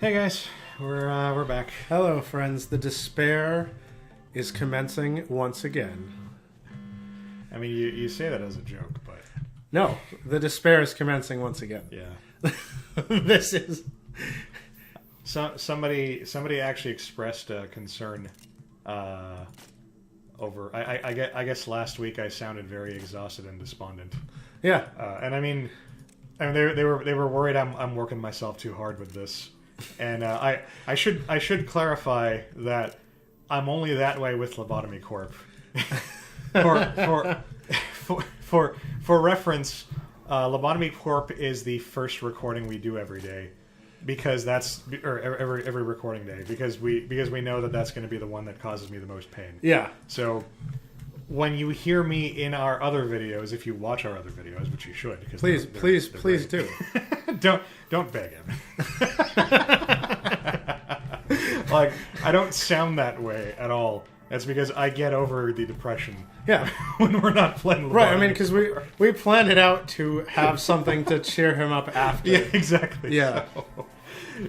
Hey guys, we're back. Hello, friends. The despair is commencing once again. I mean, you say that as a joke, but No, the despair is commencing once again. yeah. This is... Somebody actually expressed a concern over. I guess last week I sounded very exhausted and despondent. Yeah. And I mean they were worried I'm working myself too hard with this. And I should clarify that I'm only that way with Lobotomy Corp. for reference, Lobotomy Corp is the first recording we do every day, because every recording day, because we know that's going to be the one that causes me the most pain. Yeah. So when you hear me in our other videos, if you watch our other videos, which you should, because Please do. don't beg him. Like, I don't sound that way at all. That's because I get over the depression. Yeah. When we're not playing Lobotomy. Right, I mean, because we planned it out to have something to cheer him up after. Yeah, exactly. Yeah.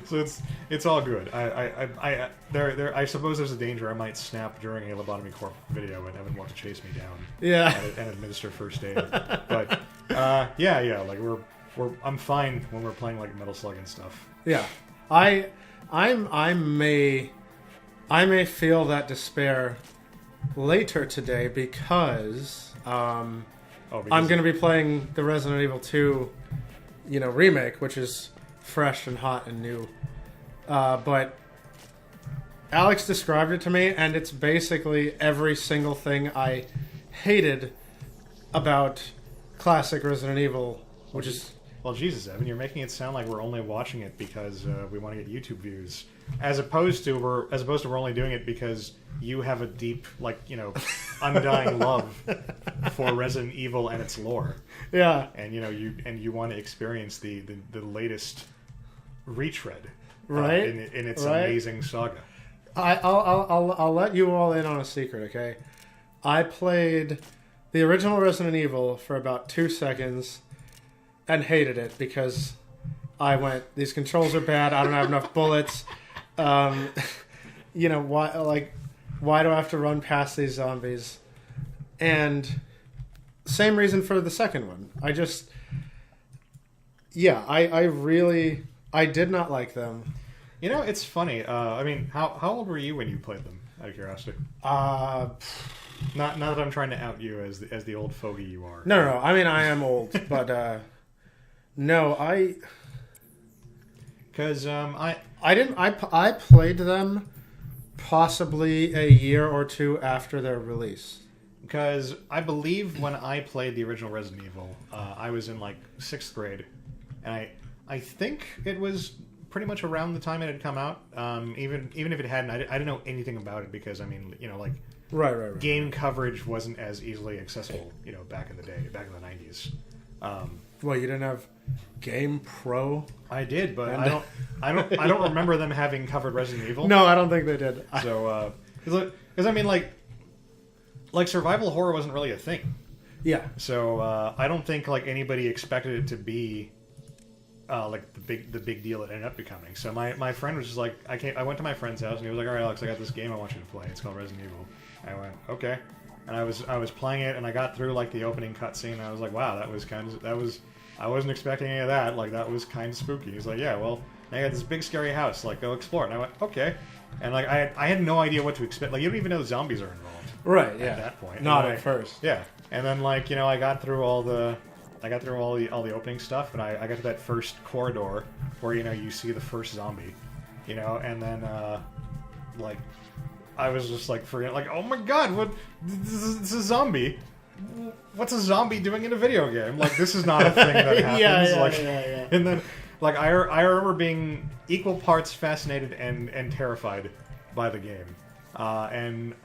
So it's all good. I suppose there's a danger I might snap during a Lobotomy Corp video and Evan want to chase me down. Yeah. And administer first aid. But yeah, like I'm fine when we're playing like Metal Slug and stuff. Yeah. I may feel that despair later today because I'm going to be playing the Resident Evil 2, remake, which is fresh and hot and new. But Alex described it to me, and it's basically every single thing I hated about classic Resident Evil, which is... Well, Jesus, Evan, you're making it sound like we're only watching it because we want to get YouTube views, as opposed to we're only doing it because you have a deep, undying love for Resident Evil and its lore. Yeah, and you want to experience the latest retread, right, in its amazing saga. I'll let you all in on a secret, okay? I played the original Resident Evil for about 2 seconds and hated it because I went, these controls are bad, I don't have enough bullets. Why do I have to run past these zombies? And same reason for the second one. I did not like them. It's funny. I mean, how old were you when you played them, out of curiosity? Not that I'm trying to out you as the old fogey you are. No. I mean, I am old, but no, because I didn't. I played them possibly a year or two after their release. Because I believe when I played the original Resident Evil, I was in like 6th grade, and I think it was pretty much around the time it had come out. Even if it hadn't, I didn't know anything about it because Right. Game coverage wasn't as easily accessible, back in the day, back in the 90s. Well, you didn't have Game Pro? I did, but I don't remember them having covered Resident Evil. No, I don't think they did. So, because I mean, like survival horror wasn't really a thing. Yeah. So I don't think anybody expected it to be the big deal it ended up becoming. So my friend was just like, I went to my friend's house and he was like, all right, Alex, I got this game I want you to play. It's called Resident Evil. I went, okay, and I was playing it and I got through the opening cutscene and I was like, wow, I wasn't expecting any of that. That was kind of spooky. He's like, yeah, well, I got this big scary house. Go explore it. And I went, okay. And I had no idea what to expect. You don't even know zombies are involved. Right. Yeah. At that point. Not at first. Yeah. And then I got through all the opening stuff, and I got to that first corridor where you see the first zombie, and then I was just forgetting, oh my god, what? This is a zombie. What's a zombie doing in a video game? This is not a thing that happens. Yeah. And then I remember being equal parts fascinated and terrified by the game, and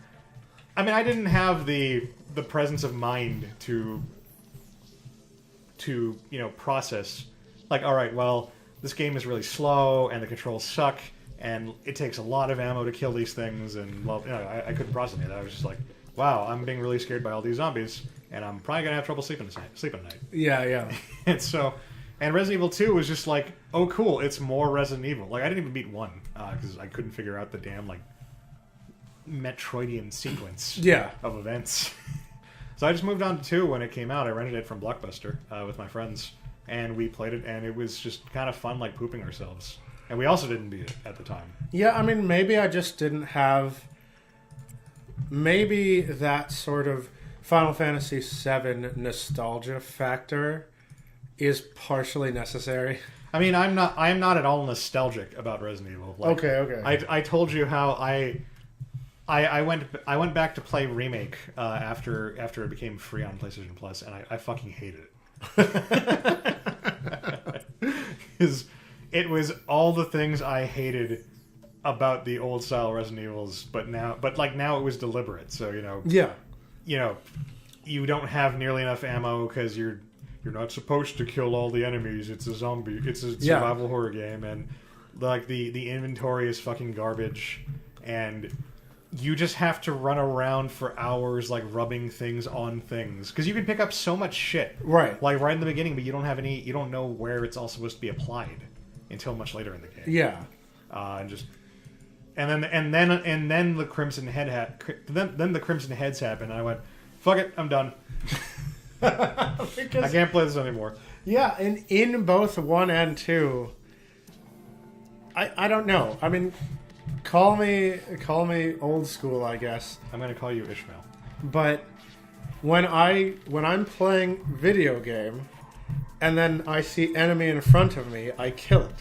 I mean I didn't have the presence of mind to process all right, well, this game is really slow and the controls suck and it takes a lot of ammo to kill these things, and I couldn't process it. I was just like, wow, I'm being really scared by all these zombies and I'm probably gonna have trouble sleeping at night. Yeah. And Resident Evil 2 was just oh, cool, it's more Resident Evil. Like, I didn't even beat 1 because I couldn't figure out the damn, like, Metroidian sequence of events. So I just moved on to 2 when it came out. I rented it from Blockbuster with my friends, and we played it, and it was just kind of fun, like pooping ourselves. And we also didn't beat it at the time. Yeah, I mean, maybe I just didn't have... Maybe that sort of Final Fantasy VII nostalgia factor is partially necessary. I mean, I'm not at all nostalgic about Resident Evil. Like, okay. I told you how I went back to play Remake after it became free on PlayStation Plus, and I fucking hated it. Because it was all the things I hated about the old style Resident Evils, but now it was deliberate. So you don't have nearly enough ammo because you're not supposed to kill all the enemies. It's a survival horror game, and like the inventory is fucking garbage, and you just have to run around for hours like rubbing things on things because you can pick up so much shit right in the beginning, but you don't know where it's all supposed to be applied until much later in the game. And then the Crimson Heads happened, and I went, fuck it, I'm done. I can't play this anymore. Yeah, and in both 1 and 2, I don't know. I mean, call me old school, I guess. I'm going to call you Ishmael. But when I'm playing video game, and then I see enemy in front of me, I kill it.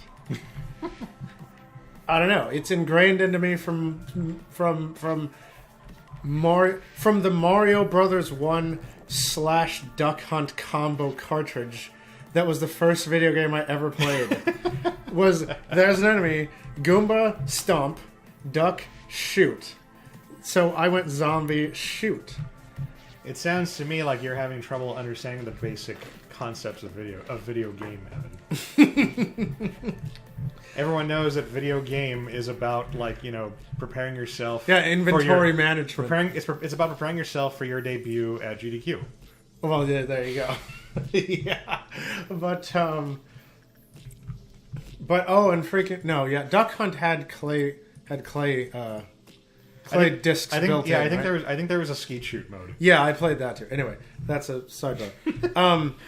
I don't know. It's ingrained into me from the Mario Brothers 1 / Duck Hunt combo cartridge. That was the first video game I ever played. There's an enemy, Goomba, stomp, duck, shoot. So I went zombie, shoot. It sounds to me like you're having trouble understanding the basic concepts of video game, Evan. Everyone knows that video game is about, like, preparing yourself. Yeah, inventory management. It's about preparing yourself for your debut at GDQ. Well, yeah, there you go. Yeah, but Duck Hunt had clay discs built in. Yeah, I think there was a skeet shoot mode. Yeah, I played that too. Anyway, that's a sidebar.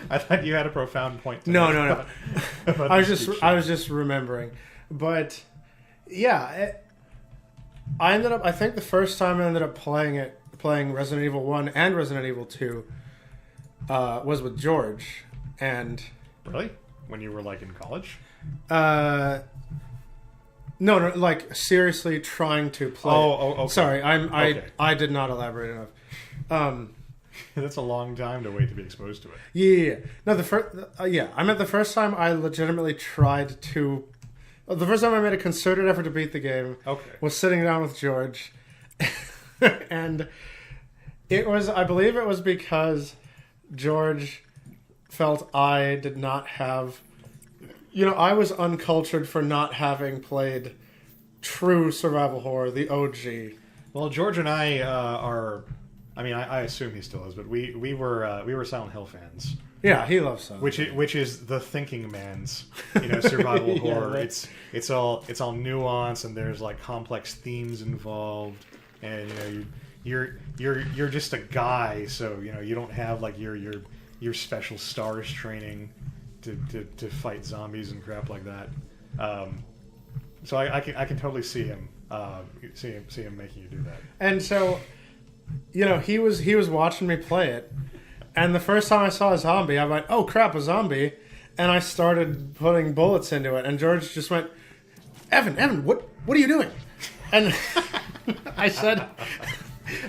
I thought you had a profound point. No. I was just remembering, but yeah, I think the first time I ended up playing Resident Evil 1 and Resident Evil 2 was with George. And really, when you were like in college? No, like seriously trying to play. Oh, okay. Sorry, I did not elaborate enough. That's a long time to wait to be exposed to it. Yeah. No, I meant the first time I legitimately tried to. The first time I made a concerted effort to beat the game was sitting down with George, and I believe it was because George felt I did not have. I was uncultured for not having played true survival horror, the OG. Well, George and I are. I mean, I assume he still is, but we were Silent Hill fans. Yeah, he loves Silent Hill. Which is the thinking man's, survival horror. Right. It's all nuance, and there's like complex themes involved, and you're just a guy, so you don't have like your special stars training to fight zombies and crap like that. So I can totally see him making you do that. And so, he was watching me play it, and the first time I saw a zombie, I went, "Oh crap, a zombie!" And I started putting bullets into it, and George just went, "Evan, what are you doing?" And I said,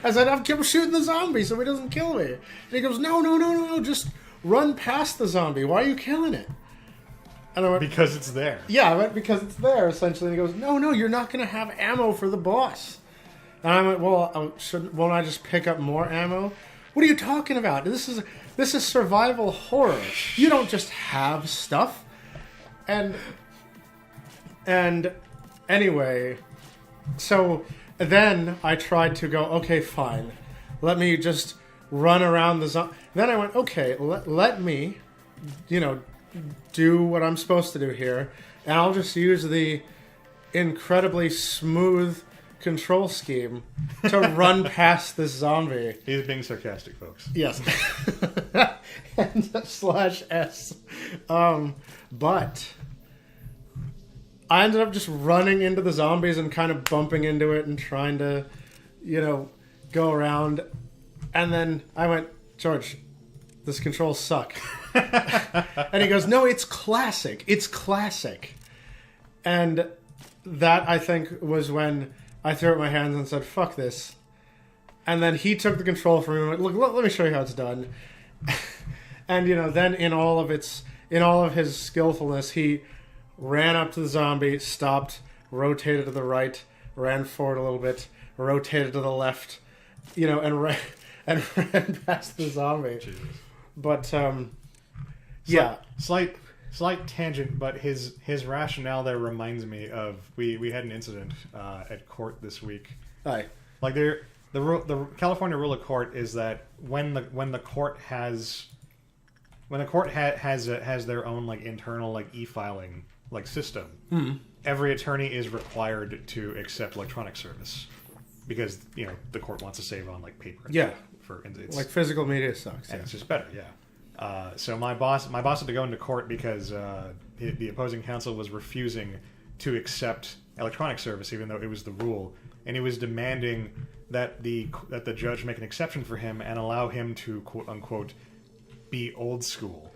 "I'm shooting the zombie so he doesn't kill me." And he goes, "No, just run past the zombie. Why are you killing it?" And I went, "Because it's there." Yeah, I went, "Because it's there." Essentially, and he goes, "No, you're not going to have ammo for the boss." And I went, "Well, won't I just pick up more ammo?" "What are you talking about? This is survival horror. You don't just have stuff." And anyway, so then I tried to go, okay, fine. Let me just run around the zombie. Then I went, okay, let me, do what I'm supposed to do here. and I'll just use the incredibly smooth control scheme to run past this zombie. He's being sarcastic, folks. Yes. And /S. But I ended up just running into the zombies and kind of bumping into it and trying to, go around. And then I went, George, this controls suck. And he goes, no, it's classic. It's classic. And that, I think, was when I threw up my hands and said, fuck this. And then he took the control from me and went, look, let me show you how it's done. And, then in all of his skillfulness, he ran up to the zombie, stopped, rotated to the right, ran forward a little bit, rotated to the left, and ran past the zombie. Jesus. But, yeah. Slight tangent, but his rationale there reminds me of we had an incident at court this week. Aye. Like the California rule of court is that when the court has their own like internal like e-filing like system, every attorney is required to accept electronic service because the court wants to save on like paper. Yeah. It's, like physical media sucks. And it's just better. Yeah. So my boss had to go into court because the opposing counsel was refusing to accept electronic service, even though it was the rule, and he was demanding that the judge make an exception for him and allow him to quote unquote be old school.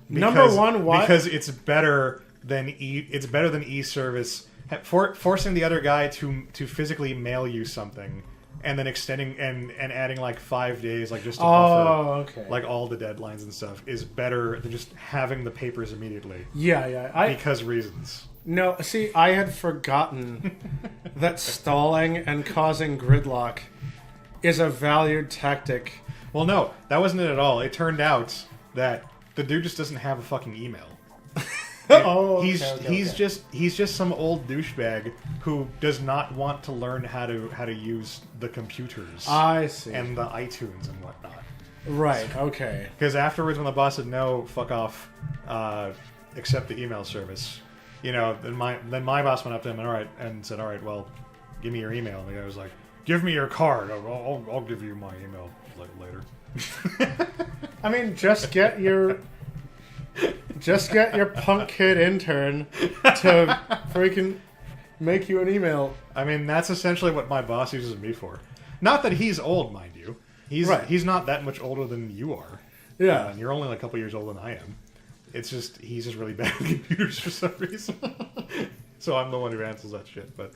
Number one, why? Because it's better than e-service, forcing the other guy to physically mail you something. And then extending and adding like 5 days, like just to buffer, like all the deadlines and stuff, is better than just having the papers immediately. Yeah. Because reasons. No, see, I had forgotten that stalling and causing gridlock is a valued tactic. Well, no, that wasn't it at all. It turned out that the dude just doesn't have a fucking email. He's just some old douchebag who does not want to learn how to use the computers. I see. And the iTunes and whatnot. Right. Okay. Because afterwards, when the boss said no, fuck off, accept the email service, then my boss went up to him and said, all right, well, give me your email. And the guy was like, give me your card. I'll give you my email later. I mean, just get your punk kid intern to freaking make you an email. I mean, that's essentially what my boss uses me for. Not that he's old, mind you. He's not that much older than you are. Yeah. And you're only like a couple years older than I am. It's just, he's just really bad at computers for some reason. So I'm the one who answers that shit. But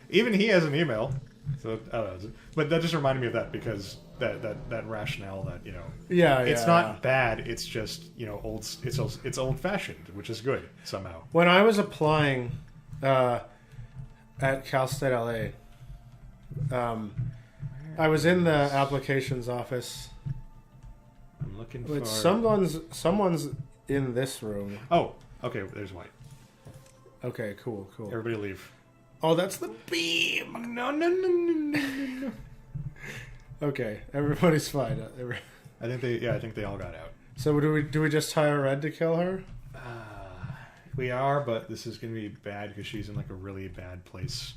even he has an email. So I don't know. But that just reminded me of that because that rationale that it's not bad. It's just old. It's old fashioned, which is good somehow. When I was applying at Cal State LA, I was in the applications office. I'm looking for someone's in this room. Oh, okay. There's White. Okay, cool. Everybody leave. Oh, that's the beam. No. Okay, everybody's fine. I think they all got out. So do we just hire Red to kill her? We are, but this is going to be bad because she's in like a really bad place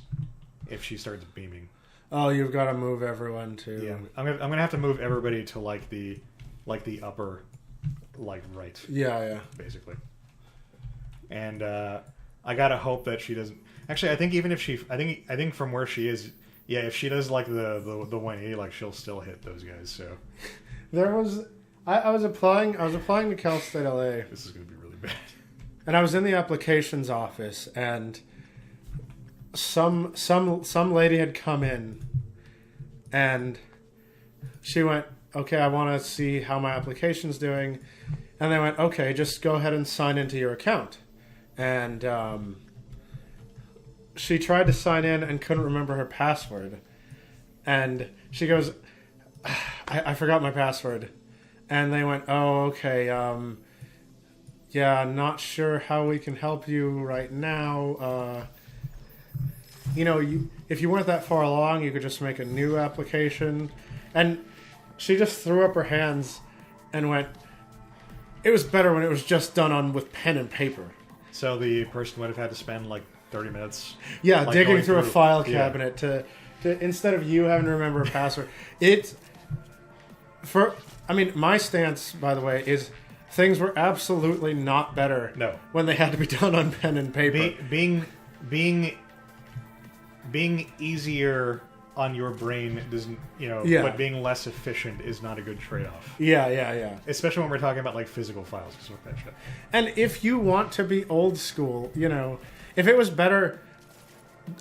if she starts beaming. Oh, you've got to move everyone to. Yeah, I'm gonna have to move everybody to like the upper, like right. Yeah. Basically. And I gotta hope that she doesn't. Actually, I think even if she, I think from where she is, yeah, if she does like the 180, like she'll still hit those guys. So I was applying to Cal State LA. This is gonna be really bad. And I was in the applications office, and some lady had come in, and she went, "Okay, I want to see how my application's doing," and they went, "Okay, just go ahead and sign into your account," and she tried to sign in and couldn't remember her password, and she goes, I forgot my password, and they went, "Oh, okay, yeah, not sure how we can help you right now. If you weren't that far along, you could just make a new application." And she just threw up her hands and went, "It was better when it was just done with pen and paper." So the person would have had to spend like 30 minutes. Yeah, like, digging going through a file cabinet to instead of you having to remember a password. My stance, by the way, is things were absolutely not better. No. When they had to be done on pen and paper. Being easier on your brain doesn't, but being less efficient is not a good trade-off. Yeah. Especially when we're talking about like physical files and stuff like that shit. And if you want to be old school, if it was better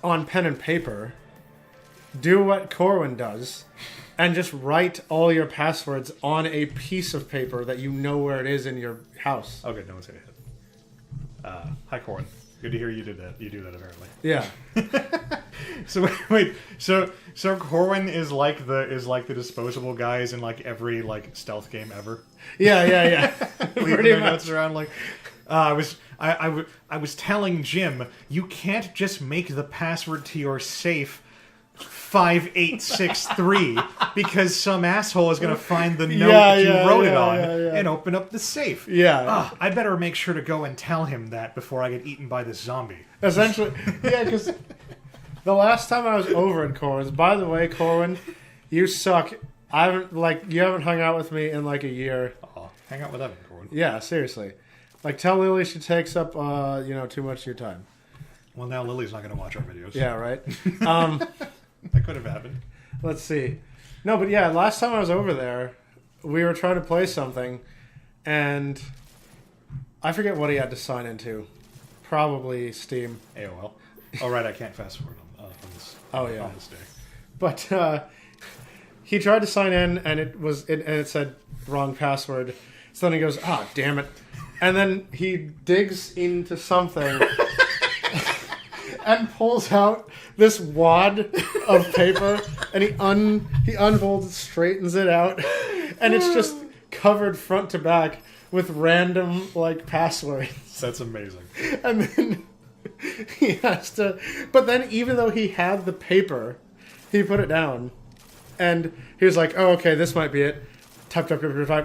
on pen and paper, do what Corwin does and just write all your passwords on a piece of paper that you know where it is in your house. Okay, no one's gonna hit. Hi, Corwin. Good to hear you did that. You do that apparently. Yeah. So wait. So Corwin is like the disposable guys in like every like stealth game ever. Yeah. Leaving their notes around like. I was telling Jim, you can't just make the password to your safe 5863 because some asshole is going to find the note that you wrote it on and open up the safe. Yeah. I'd better make sure to go and tell him that before I get eaten by this zombie. Essentially, yeah, because the last time I was over at Corwin's, by the way, Corwin, you suck. You haven't hung out with me in like a year. Hang out with Evan, Corwin. Yeah, seriously. Like, tell Lily she takes up, too much of your time. Well, now Lily's not going to watch our videos. Yeah, right? That could have happened. Let's see. No, but yeah, last time I was over there, we were trying to play something, and I forget what he had to sign into. Probably Steam. AOL. Oh, right, I can't fast forward on this. Oh, yeah. On this day. But he tried to sign in, and it said wrong password. So then he goes, damn it. And then he digs into something and pulls out this wad of paper, and he unfolds it, straightens it out, and it's just covered front to back with random like passwords. That's amazing. And then he has to, but then even though he had the paper, he put it down, and he was like, "Oh, okay, this might be it." Type,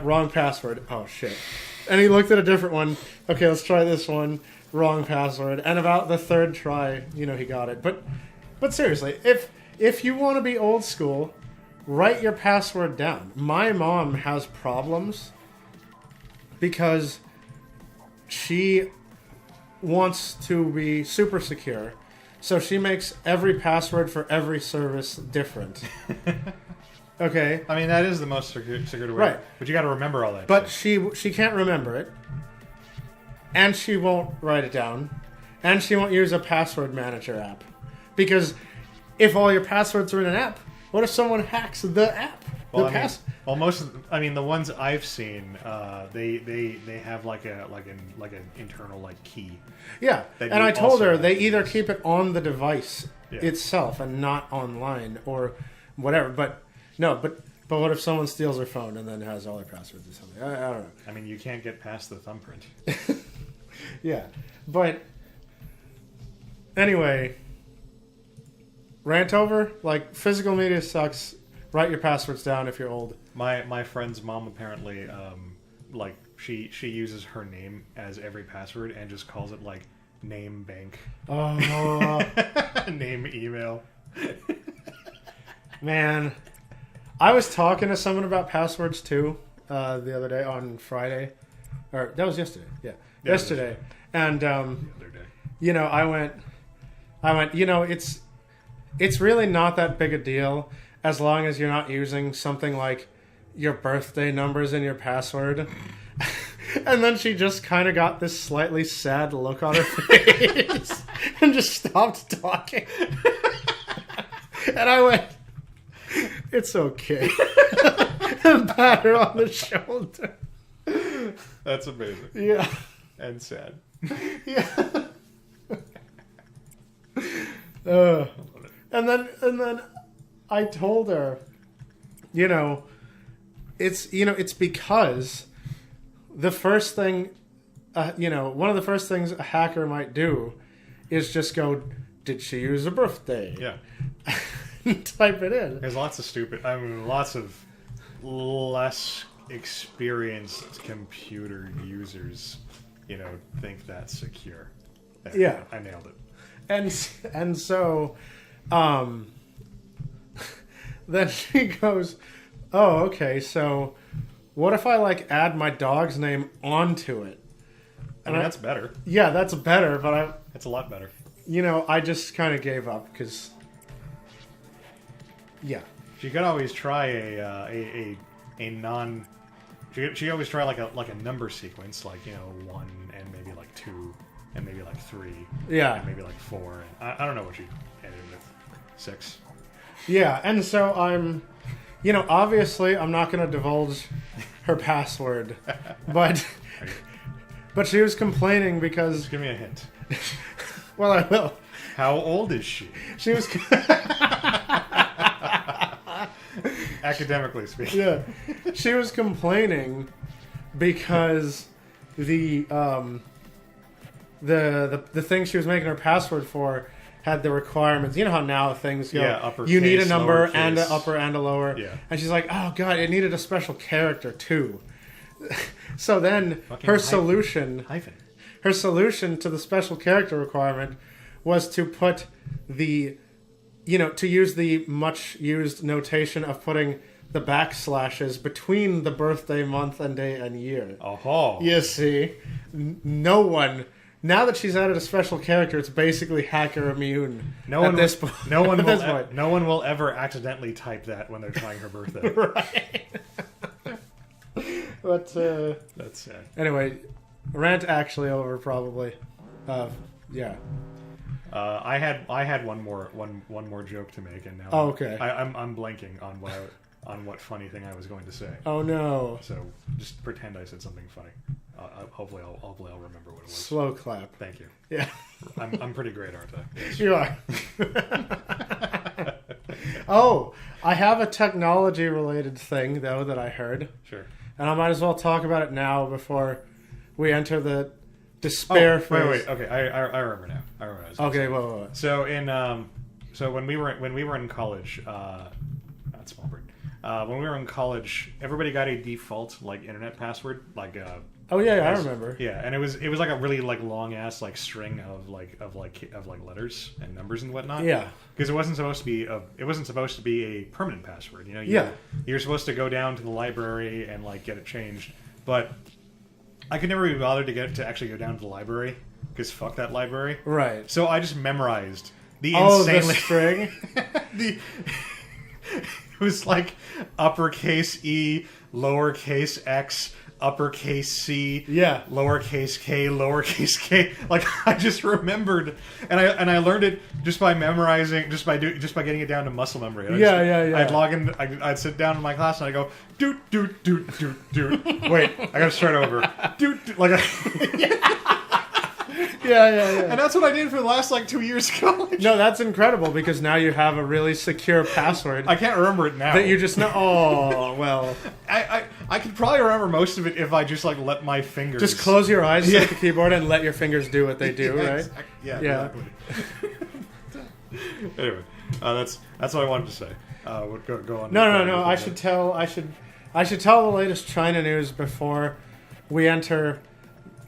wrong password. Oh shit. And he looked at a different one. Okay, let's try this one. Wrong password. And about the third try, he got it. But seriously, if you want to be old school, write your password down. My mom has problems because she wants to be super secure. So she makes every password for every service different. Okay. I mean, that is the most secure way. Right. But you got to remember all that. But she can't remember it. And she won't write it down. And she won't use a password manager app. Because if all your passwords are in an app, what if someone hacks the app? The ones I've seen, they have like an internal like key. Yeah. And I told her they either keep it on the device itself and not online or whatever. But what if someone steals their phone and then has all their passwords or something? I don't know. I mean, you can't get past the thumbprint. Yeah. But anyway, rant over. Like, physical media sucks. Write your passwords down if you're old. My friend's mom apparently, she uses her name as every password and just calls it like name bank. Oh. Name email. Man. I was talking to someone about passwords too the other day on Friday, or that was yesterday. Yeah, yesterday. And the other day. I went. It's really not that big a deal as long as you're not using something like your birthday numbers in your password. And then she just kind of got this slightly sad look on her face and just stopped talking. And I went, "It's okay." And pat her on the shoulder. That's amazing. Yeah. And sad. Yeah. And then I told her, it's because the first thing, one of the first things a hacker might do is just go, "Did she use a birthday?" Yeah. Type it in. There's lots of less experienced computer users, think that's secure. Yeah. I nailed it. And so, then she goes, "Oh, okay. So, what if I like add my dog's name onto it?" I mean, that's better. Yeah, that's better. But It's a lot better. I just kind of gave up because, yeah. She could always try a non. She always try like a number sequence, like 1 and maybe like 2 and maybe like 3. Yeah. And maybe like 4. And I don't know what she ended with. 6. Yeah, and so I'm, obviously I'm not going to divulge her password, but she was complaining because. Just give me a hint. Well, I will. How old is she? She was. Academically speaking. Yeah, she was complaining because the thing she was making her password for had the requirements. You know how now things go. Yeah, uppercase, you need a number lowercase. and an upper and a lower. Yeah. And she's like, "Oh God, it needed a special character too." So then Fucking her solution to the special character requirement was to put to use the much used notation of putting the backslashes between the birthday, month, and day and year. Oh. You see, no one. Now that she's added a special character, it's basically hacker immune. No one will ever accidentally type that when they're trying her birthday. Right. But that's sad. Anyway, rant actually over probably. Yeah. I had one more joke to make, and now okay. I'm blanking on what funny thing I was going to say. Oh no! So just pretend I said something funny. Hopefully I'll remember what it was. Slow clap. Thank you. Yeah. I'm pretty great, aren't I? Yes. You are. Oh, I have a technology related thing though that I heard. Sure. And I might as well talk about it now before we enter the despair phase. Wait. Okay, I remember now. I remember. Okay, whoa. So when we were in college, not small bird. When we were in college, everybody got a default like internet password, like oh yeah, I remember. Yeah, and it was like a really like long ass like string of letters and numbers and whatnot. Yeah, because it wasn't supposed to be a permanent password. You're supposed to go down to the library and like get it changed, but I could never be bothered to actually go down to the library because fuck that library. Right. So I just memorized the insanely the string. It was like uppercase E, lowercase x, uppercase C, yeah, lowercase k. Like I just remembered, and I learned it just by memorizing, just by getting it down to muscle memory. Yeah. I'd log in. I'd sit down in my class and I go doot. Wait, I gotta start over. Doot like. Yeah. And that's what I did for the last like 2 years of college. No, that's incredible because now you have a really secure password. I can't remember it now. That you just know. Oh well. I could probably remember most of it if I just like let my fingers. Just close your eyes at the keyboard and let your fingers do what they do, right? Exactly. Anyway, that's what I wanted to say. Go on. No. I should tell the latest China news before we enter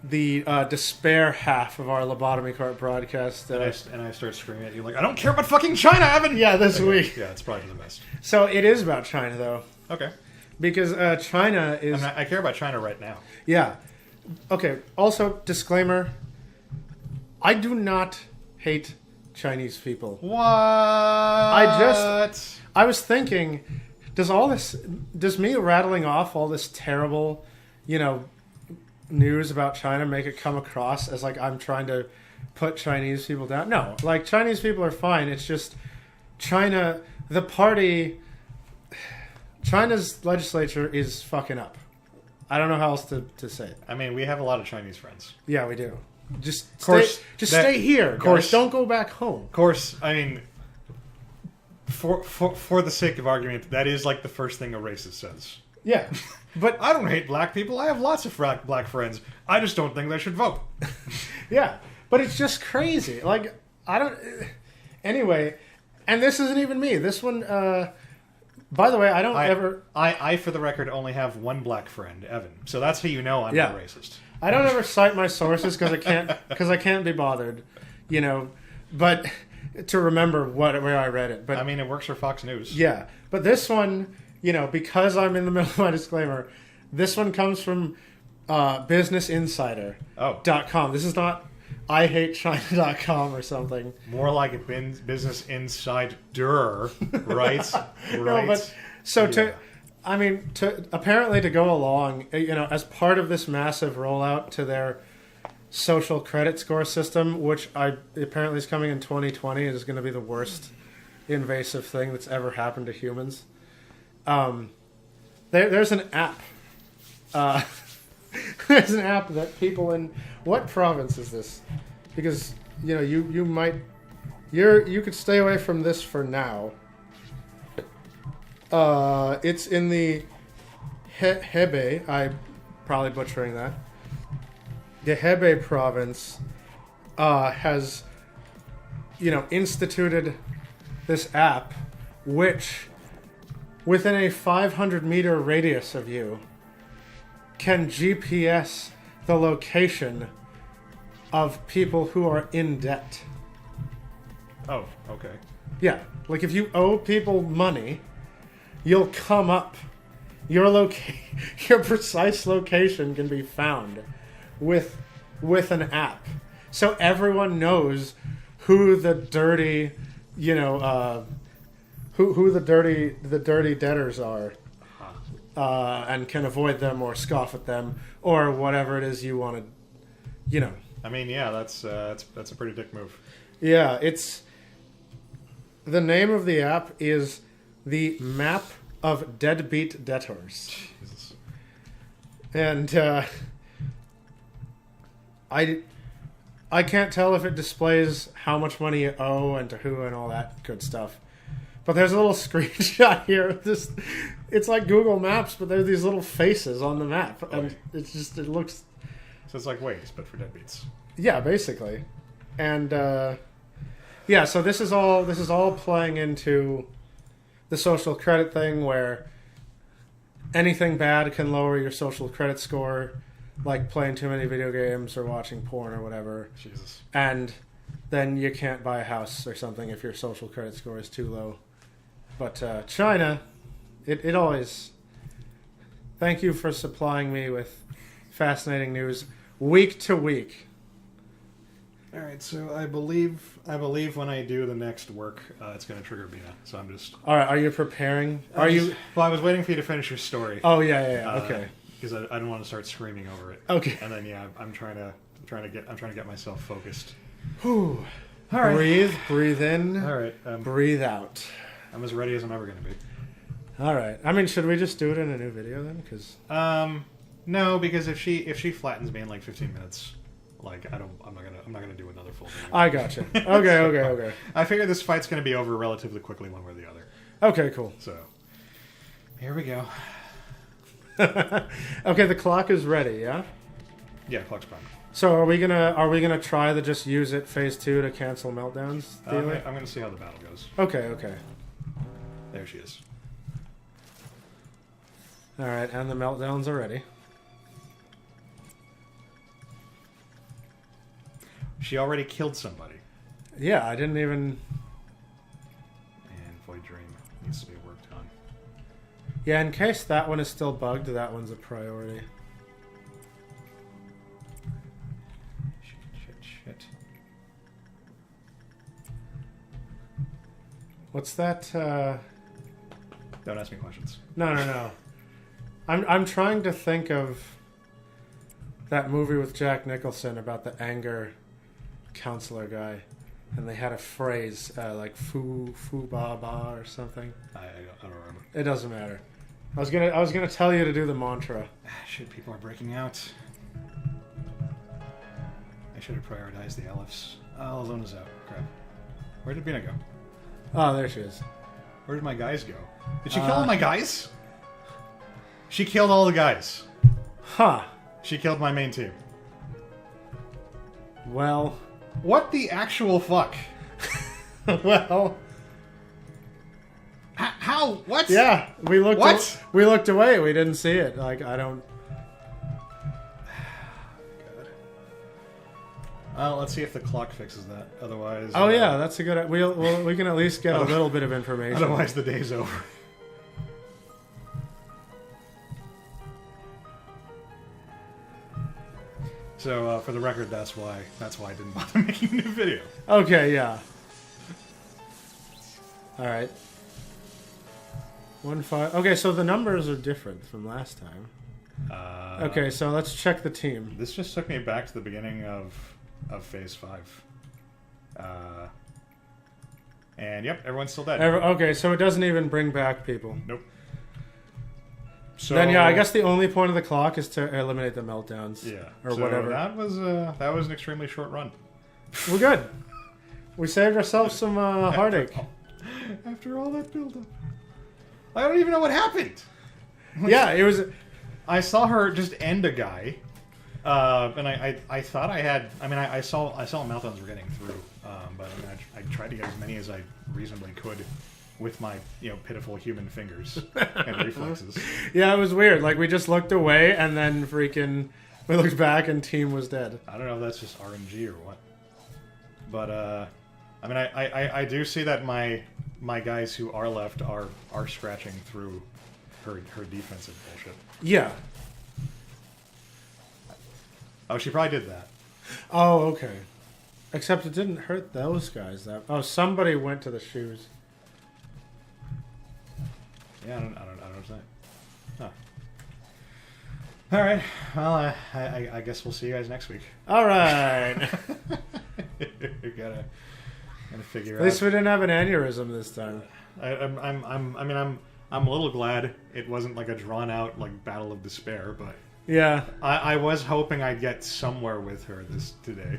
the despair half of our Lobotomy Court broadcast. And I start screaming at you like, I don't care about fucking China, Evan! Yeah, this week. Yeah, it's probably for the best. So it is about China, though. Okay. Because China is... I care about China right now. Yeah. Okay, also, disclaimer. I do not hate Chinese people. What? I was thinking, does me rattling off all this terrible, news about China make it come across as like I'm trying to put Chinese people down? No, like Chinese people are fine. It's just China's legislature is fucking up. I don't know how else to say it. I mean, we have a lot of Chinese friends. Yeah, we do. Stay here. Of course, don't go back home. Of course, I mean, for the sake of argument, that is like the first thing a racist says. Yeah. But I don't hate black people. I have lots of black friends. I just don't think they should vote. Yeah. But it's just crazy. Like, I don't... Anyway, and this isn't even me. This one... by the way, I, for the record, only have one black friend, Evan. So that's how you know I'm not racist. I don't ever cite my sources because I can't be bothered, you know. But to remember where I read it. But I mean, it works for Fox News. Yeah, but this one, you know, because I'm in the middle of my disclaimer, this one comes from BusinessInsider.com. This is not IHateChina.com or something. More like a Business Insider, right? No, but apparently to go along, you know, as part of this massive rollout to their social credit score system, which apparently is coming in 2020, is going to be the worst invasive thing that's ever happened to humans. There's an app. There's an app that people in what province is this? Because you know you could stay away from this for now. It's in the Hebei. I'm probably butchering that. The Hebei province has, you know, instituted this app, which, within a 500-meter radius of you, can GPS the location of people who are in debt. Oh, okay. Yeah, like if you owe people money, you'll come up. Your precise location can be found with an app, so everyone knows who the dirty, you know, who the dirty debtors are, and can avoid them or scoff at them or whatever it is you want to, you know. I mean, yeah, that's a pretty dick move. Yeah, it's the name of the app is the Map of Deadbeat Debtors. Jesus. And I can't tell if it displays how much money you owe and to who and all that good stuff. But there's a little screenshot here of this. It's like Google Maps, but there are these little faces on the map, and it looks. So it's like Waze, but for deadbeats. Yeah, basically, and yeah. So this is all playing into the social credit thing, where anything bad can lower your social credit score, like playing too many video games or watching porn or whatever. Jesus. And then you can't buy a house or something if your social credit score is too low. But China, it always... Thank you for supplying me with fascinating news week to week. All right, so I believe when I do the next work, it's going to trigger Bina. So I'm just... All right, are you preparing? Well, I was waiting for you to finish your story. Oh, yeah, okay. Because I didn't want to start screaming over it. Okay. And then I'm trying to get myself focused. Whew. All right. Breathe in. All right. Breathe out. I'm as ready as I'm ever going to be. All right. I mean, should we just do it in a new video then? Because no, because if she flattens me in like 15 minutes, like I'm not gonna do another full video. I gotcha. Okay. I figure this fight's gonna be over relatively quickly, one way or the other. Okay, cool. So here we go. Okay, the clock is ready. Yeah. Yeah, clock's prime. So are we gonna try to just use it phase 2 to cancel meltdowns? I'm gonna see how the battle goes. Okay. There she is. All right, and the meltdowns are ready. She already killed somebody. Yeah, I didn't even... And Void Dream needs to be worked on. Yeah, in case that one is still bugged, that one's a priority. Shit. What's that? Don't ask me questions. No. I'm trying to think of that movie with Jack Nicholson about the anger counselor guy, and they had a phrase like "foo ba ba" or something. I don't remember. It doesn't matter. I was gonna tell you to do the mantra. Shit, people are breaking out. I should have prioritized the Aleph. Oh, Luna's out. Crap. Where did Bina go? Oh, there she is. Where did my guys go? Did she kill all my guys? She killed all the guys. Huh. She killed my main team. Well. What the actual fuck? Well. How? What? Yeah, we looked. What? We looked away. We didn't see it. Like I don't. Well, let's see if the clock fixes that. Otherwise... Oh, yeah, that's a good... we can at least get a little bit of information. Otherwise, the day's over. So, for the record, that's why I didn't bother making a new video. Okay, yeah. All right. 1-5. Okay, so the numbers are different from last time. Okay, so let's check the team. This just took me back to the beginning of Phase 5. And yep, everyone's still dead. Okay, so it doesn't even bring back people. Nope. So then yeah, I guess the only point of the clock is to eliminate the meltdowns. Yeah. Or so whatever. That was an extremely short run. We're good. We saved ourselves some heartache. After all that buildup. I don't even know what happened. Yeah, it was... I saw her just end a guy. And I thought I had... I mean, I saw meltdowns were getting through. But I mean, I tried to get as many as I reasonably could with my, pitiful human fingers and reflexes. Yeah, it was weird. Like, we just looked away, and then freaking... We looked back, and team was dead. I don't know if that's just RNG or what. But, I mean, I do see that my guys who are left are scratching through her defensive bullshit. Yeah. Oh, she probably did that. Oh, okay. Except it didn't hurt those guys. Somebody went to the shoes. Yeah, I don't know what I'm saying. Huh. All right. Well, I guess we'll see you guys next week. All right. You gotta figure out. At least we didn't have an aneurysm this time. I'm a little glad it wasn't like a drawn out like battle of despair, but yeah, I was hoping I'd get somewhere with her today,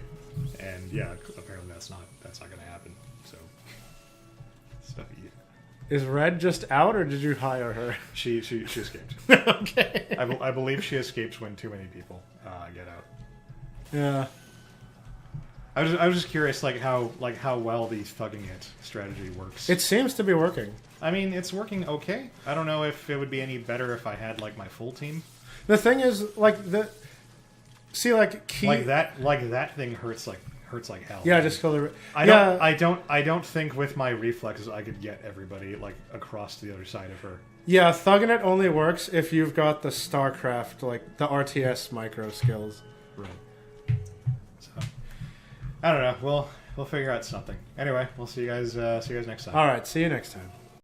and yeah, apparently that's not gonna happen. So yeah. Is Red just out, or did you hire her? She escaped. Okay. I believe she escapes when too many people get out. Yeah. I was just curious, how well the thugging it strategy works. It seems to be working. I mean, it's working okay. I don't know if it would be any better if I had my full team. The thing is, that thing hurts like hell. Yeah, just kill the. I don't think with my reflexes I could get everybody across to the other side of her. Yeah, thugging it only works if you've got the StarCraft, the RTS micro skills. Right. So I don't know. We'll figure out something. Anyway, we'll see you guys next time. All right, see you next time.